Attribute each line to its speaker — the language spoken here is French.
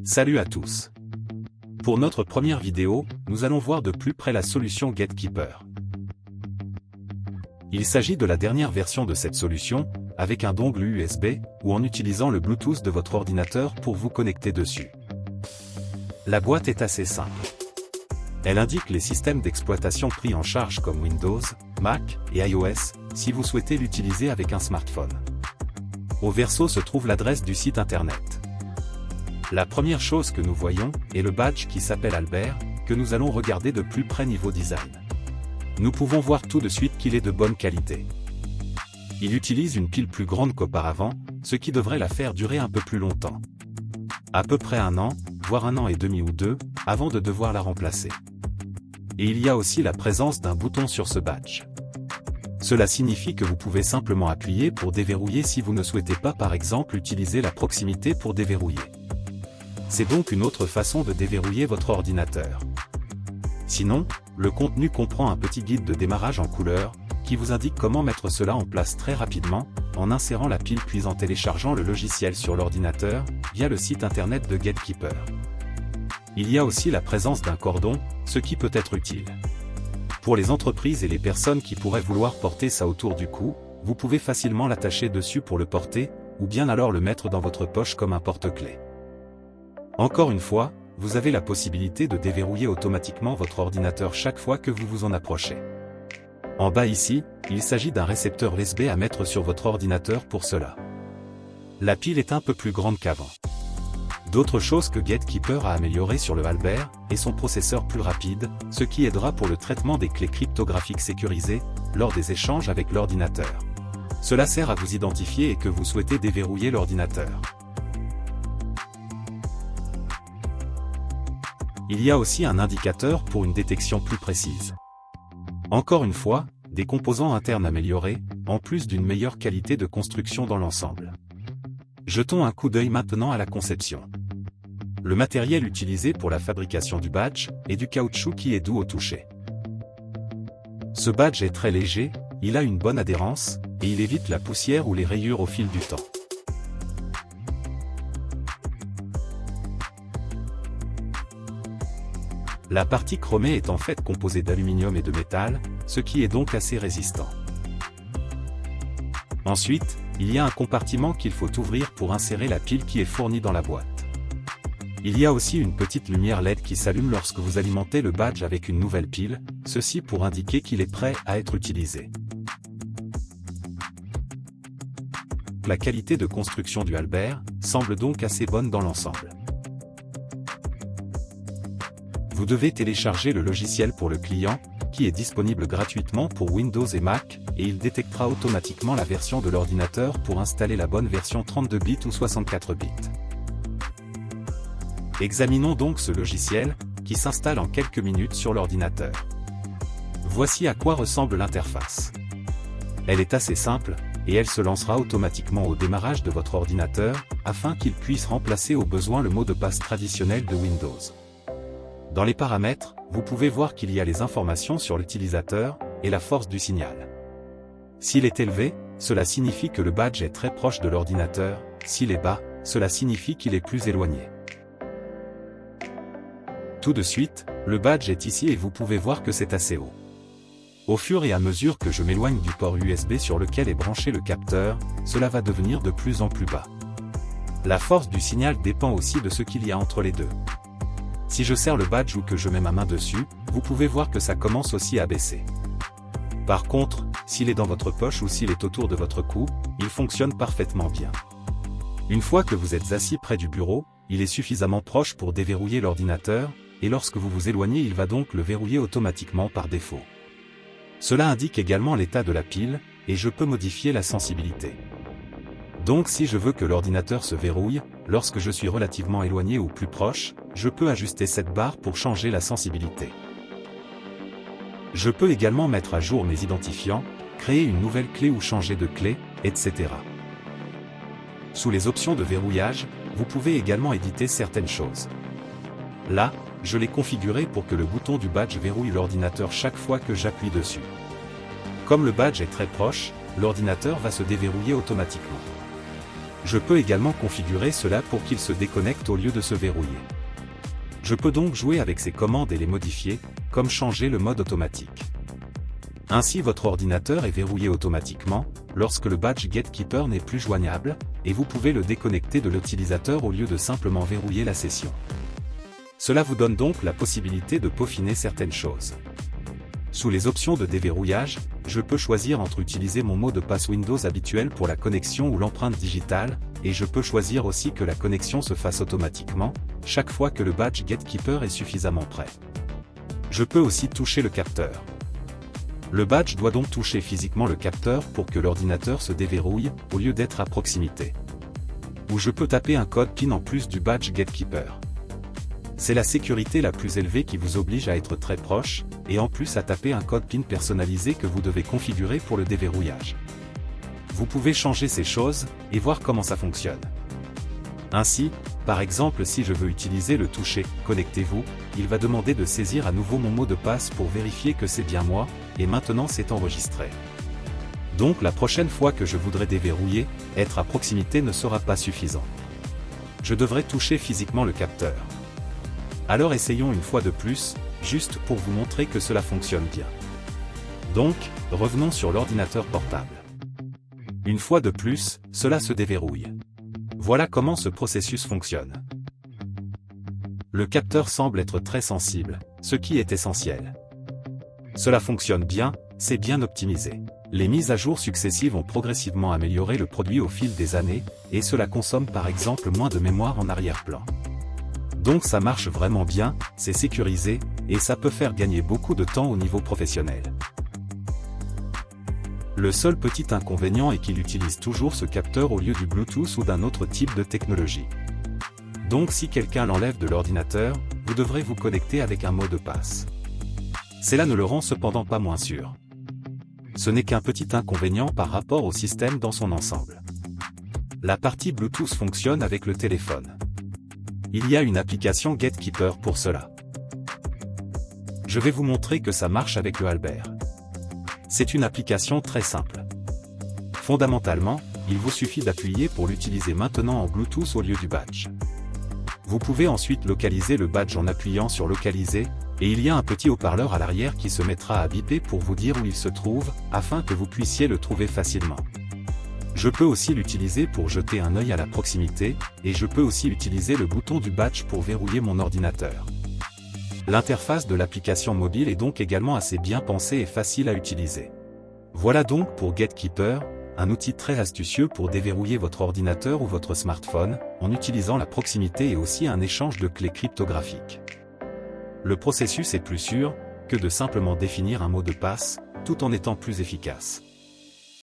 Speaker 1: Salut à tous. Pour notre première vidéo, nous allons voir de plus près la solution Gatekeeper. Il s'agit de la dernière version de cette solution, avec un dongle USB, ou en utilisant le Bluetooth de votre ordinateur pour vous connecter dessus. La boîte est assez simple. Elle indique les systèmes d'exploitation pris en charge comme Windows, Mac et iOS, si vous souhaitez l'utiliser avec un smartphone. Au verso se trouve l'adresse du site internet. La première chose que nous voyons est le badge qui s'appelle Albert, que nous allons regarder de plus près niveau design. Nous pouvons voir tout de suite qu'il est de bonne qualité. Il utilise une pile plus grande qu'auparavant, ce qui devrait la faire durer un peu plus longtemps. À peu près 1 an, voire 1 an et demi ou 2, avant de devoir la remplacer. Et il y a aussi la présence d'un bouton sur ce badge. Cela signifie que vous pouvez simplement appuyer pour déverrouiller si vous ne souhaitez pas par exemple utiliser la proximité pour déverrouiller. C'est donc une autre façon de déverrouiller votre ordinateur. Sinon, le contenu comprend un petit guide de démarrage en couleur, qui vous indique comment mettre cela en place très rapidement, en insérant la pile puis en téléchargeant le logiciel sur l'ordinateur, via le site internet de Gatekeeper. Il y a aussi la présence d'un cordon, ce qui peut être utile. Pour les entreprises et les personnes qui pourraient vouloir porter ça autour du cou, vous pouvez facilement l'attacher dessus pour le porter, ou bien alors le mettre dans votre poche comme un porte-clés. Encore une fois, vous avez la possibilité de déverrouiller automatiquement votre ordinateur chaque fois que vous vous en approchez. En bas ici, il s'agit d'un récepteur USB à mettre sur votre ordinateur pour cela. La pile est un peu plus grande qu'avant. D'autres choses que Gatekeeper a améliorées sur le Albert, est son processeur plus rapide, ce qui aidera pour le traitement des clés cryptographiques sécurisées, lors des échanges avec l'ordinateur. Cela sert à vous identifier et que vous souhaitez déverrouiller l'ordinateur. Il y a aussi un indicateur pour une détection plus précise. Encore une fois, des composants internes améliorés, en plus d'une meilleure qualité de construction dans l'ensemble. Jetons un coup d'œil maintenant à la conception. Le matériel utilisé pour la fabrication du badge est du caoutchouc qui est doux au toucher. Ce badge est très léger, il a une bonne adhérence, et il évite la poussière ou les rayures au fil du temps. La partie chromée est en fait composée d'aluminium et de métal, ce qui est donc assez résistant. Ensuite, il y a un compartiment qu'il faut ouvrir pour insérer la pile qui est fournie dans la boîte. Il y a aussi une petite lumière LED qui s'allume lorsque vous alimentez le badge avec une nouvelle pile, ceci pour indiquer qu'il est prêt à être utilisé. La qualité de construction du Albert semble donc assez bonne dans l'ensemble. Vous devez télécharger le logiciel pour le client, qui est disponible gratuitement pour Windows et Mac, et il détectera automatiquement la version de l'ordinateur pour installer la bonne version 32 bits ou 64 bits. Examinons donc ce logiciel, qui s'installe en quelques minutes sur l'ordinateur. Voici à quoi ressemble l'interface. Elle est assez simple, et elle se lancera automatiquement au démarrage de votre ordinateur, afin qu'il puisse remplacer au besoin le mot de passe traditionnel de Windows. Dans les paramètres, vous pouvez voir qu'il y a les informations sur l'utilisateur, et la force du signal. S'il est élevé, cela signifie que le badge est très proche de l'ordinateur, s'il est bas, cela signifie qu'il est plus éloigné. Tout de suite, le badge est ici et vous pouvez voir que c'est assez haut. Au fur et à mesure que je m'éloigne du port USB sur lequel est branché le capteur, cela va devenir de plus en plus bas. La force du signal dépend aussi de ce qu'il y a entre les deux. Si je serre le badge ou que je mets ma main dessus, vous pouvez voir que ça commence aussi à baisser. Par contre, s'il est dans votre poche ou s'il est autour de votre cou, il fonctionne parfaitement bien. Une fois que vous êtes assis près du bureau, il est suffisamment proche pour déverrouiller l'ordinateur, et lorsque vous vous éloignez il va donc le verrouiller automatiquement par défaut. Cela indique également l'état de la pile, et je peux modifier la sensibilité. Donc si je veux que l'ordinateur se verrouille, lorsque je suis relativement éloigné ou plus proche, je peux ajuster cette barre pour changer la sensibilité. Je peux également mettre à jour mes identifiants, créer une nouvelle clé ou changer de clé, etc. Sous les options de verrouillage, vous pouvez également éditer certaines choses. Là, je l'ai configuré pour que le bouton du badge verrouille l'ordinateur chaque fois que j'appuie dessus. Comme le badge est très proche, l'ordinateur va se déverrouiller automatiquement. Je peux également configurer cela pour qu'il se déconnecte au lieu de se verrouiller. Je peux donc jouer avec ces commandes et les modifier, comme changer le mode automatique. Ainsi votre ordinateur est verrouillé automatiquement, lorsque le badge GateKeeper n'est plus joignable, et vous pouvez le déconnecter de l'utilisateur au lieu de simplement verrouiller la session. Cela vous donne donc la possibilité de peaufiner certaines choses. Sous les options de déverrouillage, je peux choisir entre utiliser mon mot de passe Windows habituel pour la connexion ou l'empreinte digitale, et je peux choisir aussi que la connexion se fasse automatiquement, chaque fois que le badge GateKeeper est suffisamment prêt. Je peux aussi toucher le capteur. Le badge doit donc toucher physiquement le capteur pour que l'ordinateur se déverrouille, au lieu d'être à proximité. Ou je peux taper un code PIN en plus du badge GateKeeper. C'est la sécurité la plus élevée qui vous oblige à être très proche, et en plus à taper un code PIN personnalisé que vous devez configurer pour le déverrouillage. Vous pouvez changer ces choses, et voir comment ça fonctionne. Ainsi, par exemple si je veux utiliser le toucher « Connectez-vous », il va demander de saisir à nouveau mon mot de passe pour vérifier que c'est bien moi, et maintenant c'est enregistré. Donc la prochaine fois que je voudrais déverrouiller, être à proximité ne sera pas suffisant. Je devrais toucher physiquement le capteur. Alors essayons une fois de plus, juste pour vous montrer que cela fonctionne bien. Donc, revenons sur l'ordinateur portable. Une fois de plus, cela se déverrouille. Voilà comment ce processus fonctionne. Le capteur semble être très sensible, ce qui est essentiel. Cela fonctionne bien, c'est bien optimisé. Les mises à jour successives ont progressivement amélioré le produit au fil des années, et cela consomme par exemple moins de mémoire en arrière-plan. Donc ça marche vraiment bien, c'est sécurisé, et ça peut faire gagner beaucoup de temps au niveau professionnel. Le seul petit inconvénient est qu'il utilise toujours ce capteur au lieu du Bluetooth ou d'un autre type de technologie. Donc si quelqu'un l'enlève de l'ordinateur, vous devrez vous connecter avec un mot de passe. Cela ne le rend cependant pas moins sûr. Ce n'est qu'un petit inconvénient par rapport au système dans son ensemble. La partie Bluetooth fonctionne avec le téléphone. Il y a une application GateKeeper pour cela. Je vais vous montrer que ça marche avec le Albert. C'est une application très simple. Fondamentalement, il vous suffit d'appuyer pour l'utiliser maintenant en Bluetooth au lieu du badge. Vous pouvez ensuite localiser le badge en appuyant sur localiser, et il y a un petit haut-parleur à l'arrière qui se mettra à biper pour vous dire où il se trouve, afin que vous puissiez le trouver facilement. Je peux aussi l'utiliser pour jeter un œil à la proximité, et je peux aussi utiliser le bouton du badge pour verrouiller mon ordinateur. L'interface de l'application mobile est donc également assez bien pensée et facile à utiliser. Voilà donc pour GateKeeper, un outil très astucieux pour déverrouiller votre ordinateur ou votre smartphone, en utilisant la proximité et aussi un échange de clés cryptographiques. Le processus est plus sûr, que de simplement définir un mot de passe, tout en étant plus efficace.